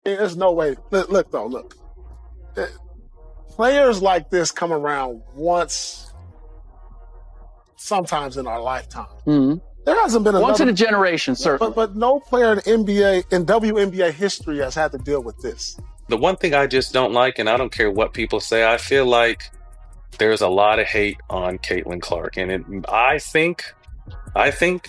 There's no way. Look though, look. Players like this come around once, sometimes in our lifetime. Mm-hmm. There hasn't been once in a generation, certainly. But no player in NBA, in WNBA history has had to deal with this. The one thing I just don't like, and I don't care what people say, I feel like there's a lot of hate on Caitlin Clark, and I think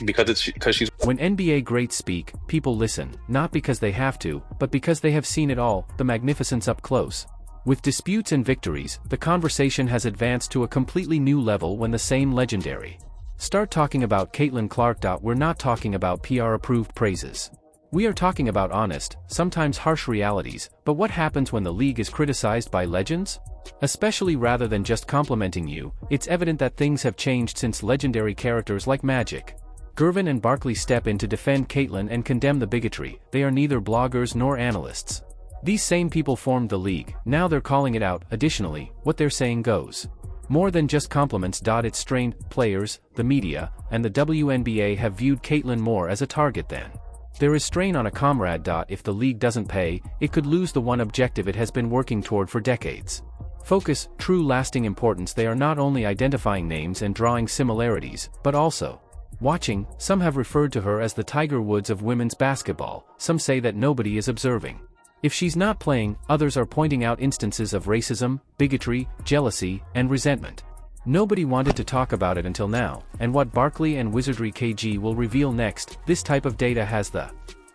because she's. When NBA greats speak, people listen, not because they have to, but because they have seen it all, the magnificence up close. With disputes and victories, the conversation has advanced to a completely new level when the same legendary start talking about Caitlin Clark. We're not talking about PR-approved praises. We are talking about honest, sometimes harsh realities, but what happens when the league is criticized by legends? Especially rather than just complimenting you, it's evident that things have changed since legendary characters like Magic, Gervin and Barkley step in to defend Caitlin and condemn the bigotry. They are neither bloggers nor analysts. These same people formed the league, now they're calling it out. Additionally, what they're saying goes more than just compliments. It's strained. Players, the media, and the WNBA have viewed Caitlin more as a target than. There is strain on a comrade. If the league doesn't pay, it could lose the one objective it has been working toward for decades. Focus, true lasting importance. They are not only identifying names and drawing similarities, but also watching. Some have referred to her as the Tiger Woods of women's basketball. Some say that nobody is observing. If she's not playing, others are pointing out instances of racism, bigotry, jealousy, and resentment. Nobody wanted to talk about it until now, and what Barkley and Wizardry KG will reveal next. This type of data has the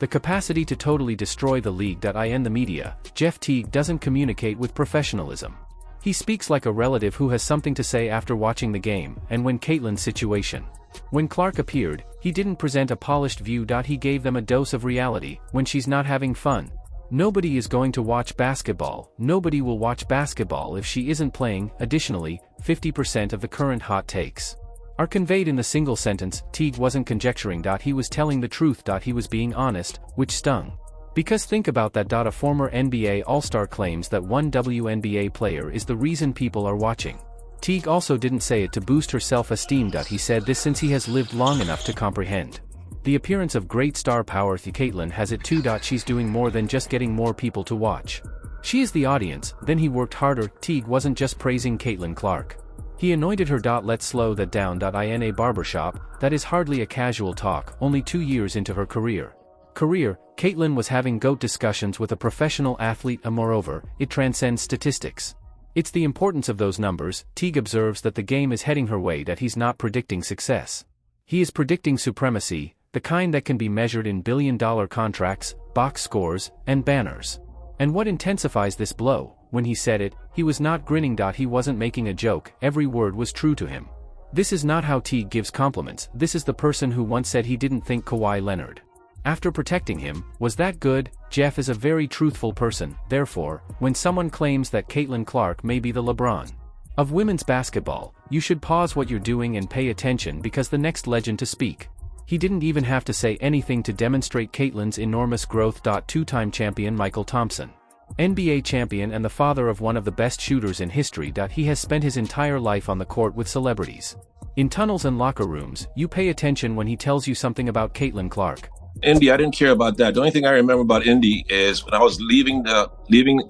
capacity to totally destroy the league. In the media, Jeff Teague doesn't communicate with professionalism. He speaks like a relative who has something to say after watching the game. And when Caitlin's situation, when Clark appeared, he didn't present a polished view. He gave them a dose of reality. When she's not having fun, nobody is going to watch basketball. Nobody will watch basketball if she isn't playing. Additionally, 50% of the current hot takes are conveyed in the single sentence. Teague wasn't conjecturing. He was telling the truth. He was being honest, which stung. Because think about that. A former NBA All-Star claims that one WNBA player is the reason people are watching. Teague also didn't say it to boost her self-esteem. He said this since he has lived long enough to comprehend the appearance of great star power. Caitlin has it too. She's doing more than just getting more people to watch. She is the audience. Then he worked harder. Teague wasn't just praising Caitlin Clark. He anointed her. Let's slow that down. In a barbershop, that is hardly a casual talk. Only 2 years into her career, Caitlin was having GOAT discussions with a professional athlete. Moreover, it transcends statistics. It's the importance of those numbers. Teague observes that the game is heading her way. He's not predicting success. He is predicting supremacy, the kind that can be measured in billion-dollar contracts, box scores, and banners. And what intensifies this blow? When he said it, he was not grinning. He wasn't making a joke. Every word was true to him. This is not how Teague gives compliments. This is the person who once said he didn't think Kawhi Leonard, after protecting him, was that good. Jeff is a very truthful person. Therefore, when someone claims that Caitlin Clark may be the LeBron of women's basketball, you should pause what you're doing and pay attention, because the next legend to speak. He didn't even have to say anything to demonstrate Caitlin's enormous growth. Two-time champion Michael Thompson, NBA champion and the father of one of the best shooters in history. He has spent his entire life on the court with celebrities, in tunnels and locker rooms. You pay attention when he tells you something about Caitlin Clark. Indy, I didn't care about that. The only thing I remember about Indy is when I was leaving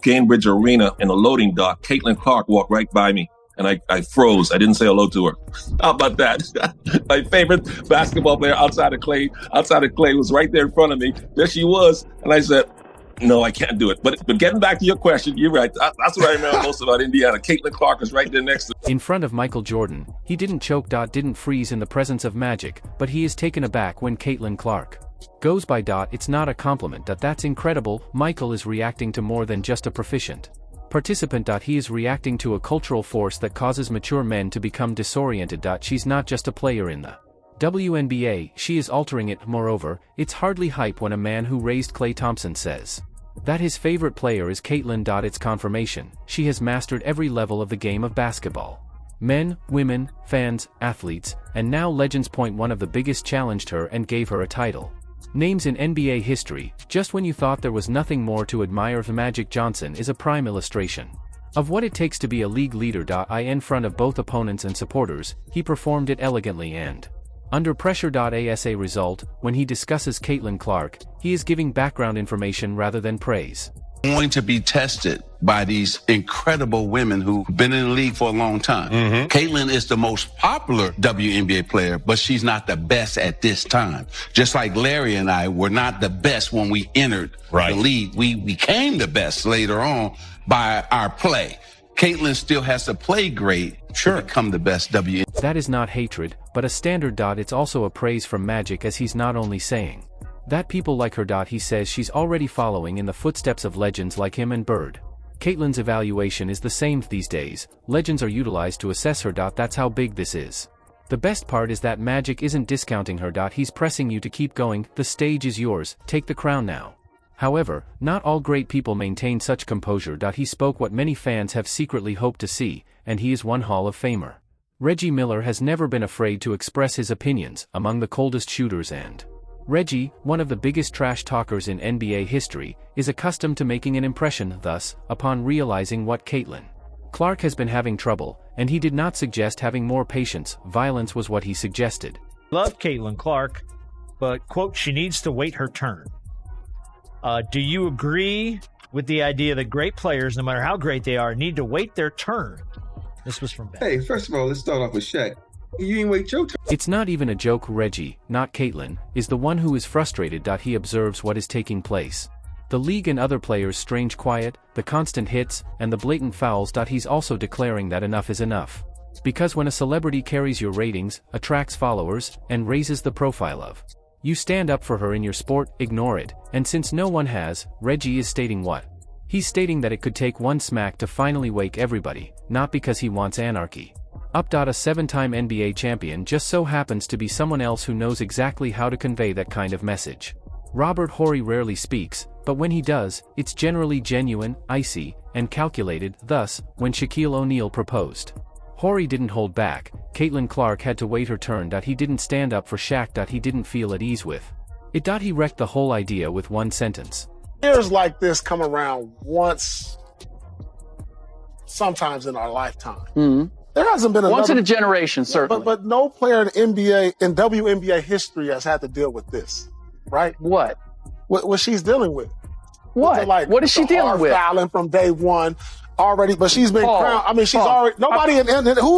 Cambridge Arena in a loading dock, Caitlin Clark walked right by me, and I froze. I didn't say hello to her. How about that? My favorite basketball player outside of Clay was right there in front of me. There she was, and I said, no, I can't do it. But getting back to your question, you're right. That's what I remember most about Indiana. Caitlin Clark is right there next to me. In front of Michael Jordan, he didn't choke. Didn't freeze in the presence of Magic, but he is taken aback when Caitlin Clark goes by. It's not a compliment. That's incredible. Michael is reacting to more than just a proficient participant. He is reacting to a cultural force that causes mature men to become disoriented. She's not just a player in the WNBA, she is altering it. Moreover, it's hardly hype when a man who raised Klay Thompson says that his favorite player is Caitlin. It's confirmation. She has mastered every level of the game of basketball. Men, women, fans, athletes, and now legends. One of the biggest challenged her and gave her a title. Names in NBA history. Just when you thought there was nothing more to admire, Magic Johnson is a prime illustration of what it takes to be a league leader. In front of both opponents and supporters, he performed it elegantly and under pressure. As a result, when he discusses Caitlin Clark, he is giving background information rather than praise. going to be tested by these incredible women who've been in the league for a long time. Caitlin is the most popular WNBA player, but she's not the best at this time. Just like Larry and I were not the best when we entered the league. We became the best later on by our play. Caitlin still has to play great to become the best WNBA. That is not hatred, but a standard. It's also a praise from Magic, as he's not only saying that people like her. He says she's already following in the footsteps of legends like him and Bird. Caitlin's evaluation is the same these days. Legends are utilized to assess her. That's how big this is. The best part is that Magic isn't discounting her. He's pressing you to keep going. The stage is yours. Take the crown now. However, not all great people maintain such composure. He spoke what many fans have secretly hoped to see, and he is one Hall of Famer. Reggie Miller has never been afraid to express his opinions among the coldest shooters, and Reggie, one of the biggest trash talkers in NBA history, is accustomed to making an impression. Thus, upon realizing what Caitlin Clark has been having trouble, and he did not suggest having more patience, violence was what he suggested. Love Caitlin Clark, but, quote, she needs to wait her turn. Do you agree with the idea that great players, no matter how great they are, need to wait their turn? This was from Ben. Hey, first of all, let's start off with Shaq. You ain't wait your turn. It's not even a joke. Reggie, not Caitlin, is the one who is frustrated. He observes what is taking place. The league and other players' strange quiet, the constant hits, and the blatant fouls. He's also declaring that enough is enough. Because when a celebrity carries your ratings, attracts followers, and raises the profile of you stand up for her in your sport, ignore it. And since no one has, Reggie is stating what? He's stating that it could take one smack to finally wake everybody, not because he wants anarchy. A 7-time NBA champion just so happens to be someone else who knows exactly how to convey that kind of message. Robert Horry rarely speaks, but when he does, it's generally genuine, icy, and calculated. Thus, when Shaquille O'Neal proposed, Horry didn't hold back. Caitlin Clark had to wait her turn. He didn't stand up for Shaq. He didn't feel at ease with it. He wrecked the whole idea with one sentence. Players like this come around once, sometimes in our lifetime. There hasn't been once in a generation, certainly. But no player in NBA, in WNBA history, has had to deal with this, right? What? What she's dealing with. What? What is she dealing with? Fouling from day one already, but she's been crowned. I mean, she's already nobody. Who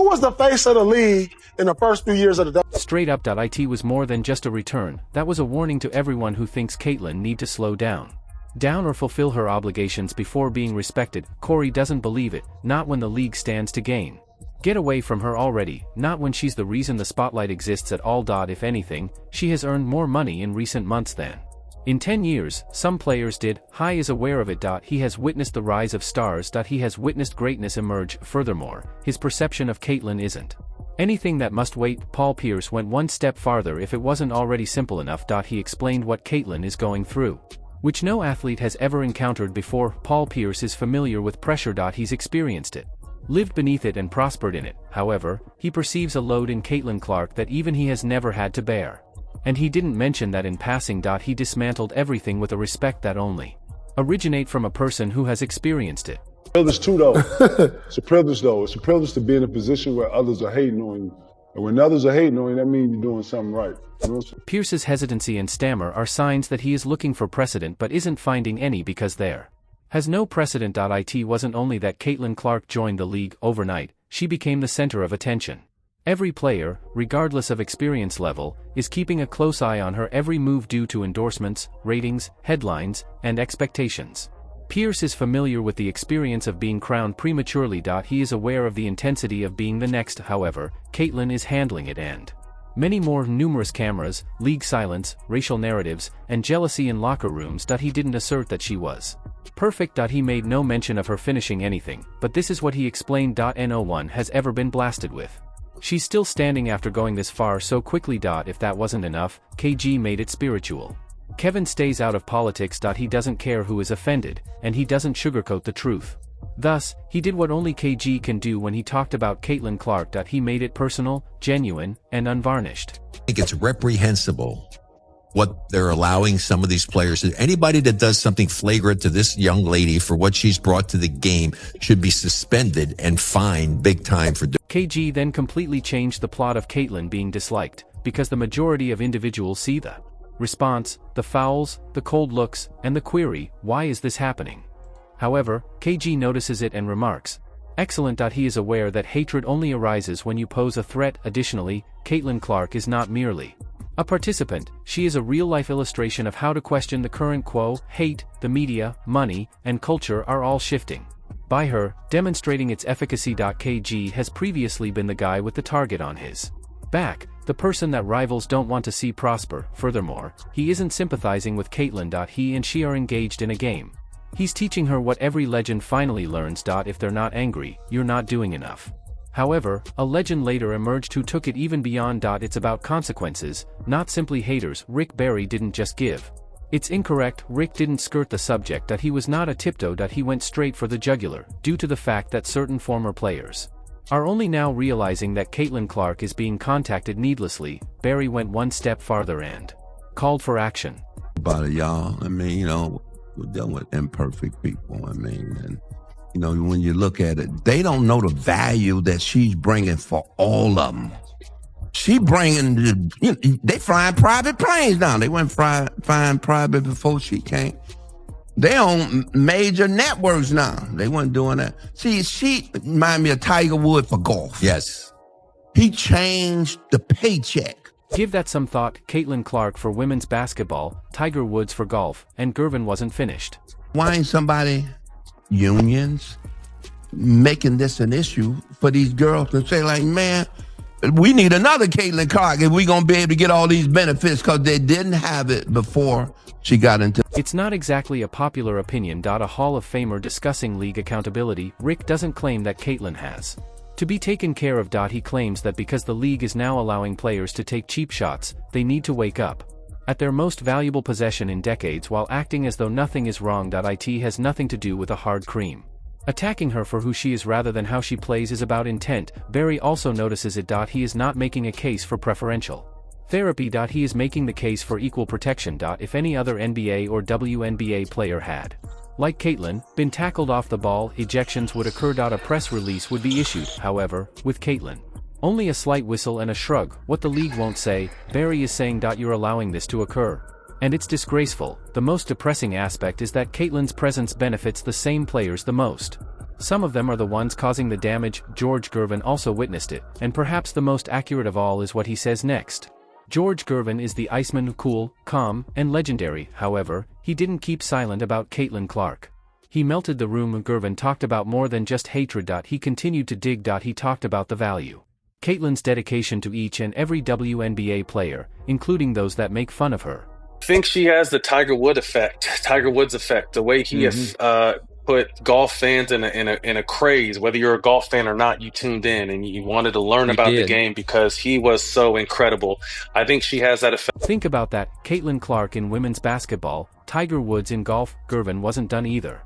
was the face of the league in the first few years of the. Straight up. It was more than just a return. That was a warning to everyone who thinks Caitlin need to slow down or fulfill her obligations before being respected. Corey doesn't believe it, not when the league stands to gain. Get away from her already, not when she's the reason the spotlight exists at all. If anything, she has earned more money in recent months than in 10 years, some players did. High is aware of it. He has witnessed the rise of stars. He has witnessed greatness emerge. Furthermore, his perception of Caitlin isn't anything that must wait. Paul Pierce went one step farther. If it wasn't already simple enough. He explained what Caitlin is going through, which no athlete has ever encountered before. Paul Pierce is familiar with pressure. He's experienced it, lived beneath it, and prospered in it. However, he perceives a load in Caitlin Clark that even he has never had to bear. And he didn't mention that in passing. He dismantled everything with a respect that only originate from a person who has experienced it. Privilege too, though. It's a privilege, though. It's a privilege to be in a position where others are hating on you. And when others are hating on you, that means you're doing something right. You know? Pierce's hesitancy and stammer are signs that he is looking for precedent but isn't finding any, because there has no precedent. It wasn't only that Caitlin Clark joined the league overnight, she became the center of attention. Every player, regardless of experience level, is keeping a close eye on her every move due to endorsements, ratings, headlines, and expectations. Pierce is familiar with the experience of being crowned prematurely. He is aware of the intensity of being the next. However, Caitlin is handling it, and many more. Numerous cameras, league silence, racial narratives, and jealousy in locker rooms. He didn't assert that she was perfect. He made no mention of her finishing anything, but this is what he explained. No one has ever been blasted with. She's still standing after going this far so quickly. If that wasn't enough, KG made it spiritual. Kevin stays out of politics. He doesn't care who is offended, and he doesn't sugarcoat the truth. Thus, he did what only KG can do when he talked about Caitlin Clark. He made it personal, genuine, and unvarnished. I think it's reprehensible what they're allowing some of these players to. Anybody that does something flagrant to this young lady for what she's brought to the game should be suspended and fined big time for doing. KG then completely changed the plot of Caitlin being disliked, because the majority of individuals see the Response: the fouls, the cold looks, and the query, why is this happening? However, KG notices it and remarks, excellent. He is aware that hatred only arises when you pose a threat. Additionally, Caitlin Clark is not merely a participant, she is a real-life illustration of how to question the current quo. Hate, the media, money, and culture are all shifting by her, demonstrating its efficacy. KG has previously been the guy with the target on his back, the person that rivals don't want to see prosper. Furthermore, he isn't sympathizing with Caitlin. He and she are engaged in a game. He's teaching her what every legend finally learns. If they're not angry, you're not doing enough. However, a legend later emerged who took it even beyond. It's about consequences, not simply haters. Rick Barry didn't just give. It's incorrect. Rick didn't skirt the subject. He was not a tiptoe. He went straight for the jugular, due to the fact that certain former players are only now realizing that Caitlin Clark is being contacted needlessly. Barry went one step farther and called for action. About it, y'all. I mean, we're dealing with imperfect people. I mean, and when you look at it, they don't know the value that she's bringing for all of them. She bringing they flying private planes now. They went flying private before she came. They on major networks now. They weren't doing that. See, she remind me of Tiger Woods for golf. Yes. He changed the paycheck. Give that some thought. Caitlin Clark for women's basketball, Tiger Woods for golf, and Gervin wasn't finished. Why ain't somebody, unions, making this an issue for these girls to say, like, man, we need another Caitlin Clark if we're going to be able to get all these benefits, because they didn't have it before she got into. It's not exactly a popular opinion. A Hall of Famer discussing league accountability, Rick doesn't claim that Caitlin has to be taken care of. He claims that because the league is now allowing players to take cheap shots, they need to wake up at their most valuable possession in decades while acting as though nothing is wrong. It has nothing to do with a hard cream. Attacking her for who she is rather than how she plays is about intent. Barry also notices it. He is not making a case for preferential therapy. He is making the case for equal protection. If any other NBA or WNBA player had, like Caitlin, been tackled off the ball, ejections would occur. A press release would be issued. However, with Caitlin, only a slight whistle and a shrug. What the league won't say, Barry is saying. You're allowing this to occur. And it's disgraceful. The most depressing aspect is that Caitlin's presence benefits the same players the most. Some of them are the ones causing the damage. George Gervin also witnessed it, and perhaps the most accurate of all is what he says next. George Gervin is the Iceman, cool, calm, and legendary. However, he didn't keep silent about Caitlin Clark. He melted the room. Gervin talked about more than just hatred. He continued to dig. He talked about the value Caitlin's dedication to each and every WNBA player, including those that make fun of her. I think she has the Tiger Woods effect, the way he has put golf fans in a craze. Whether you're a golf fan or not, you tuned in and you wanted to learn about the game because he was so incredible. I think she has that effect. Think about that. Caitlin Clark in women's basketball, Tiger Woods in golf. Gervin wasn't done either.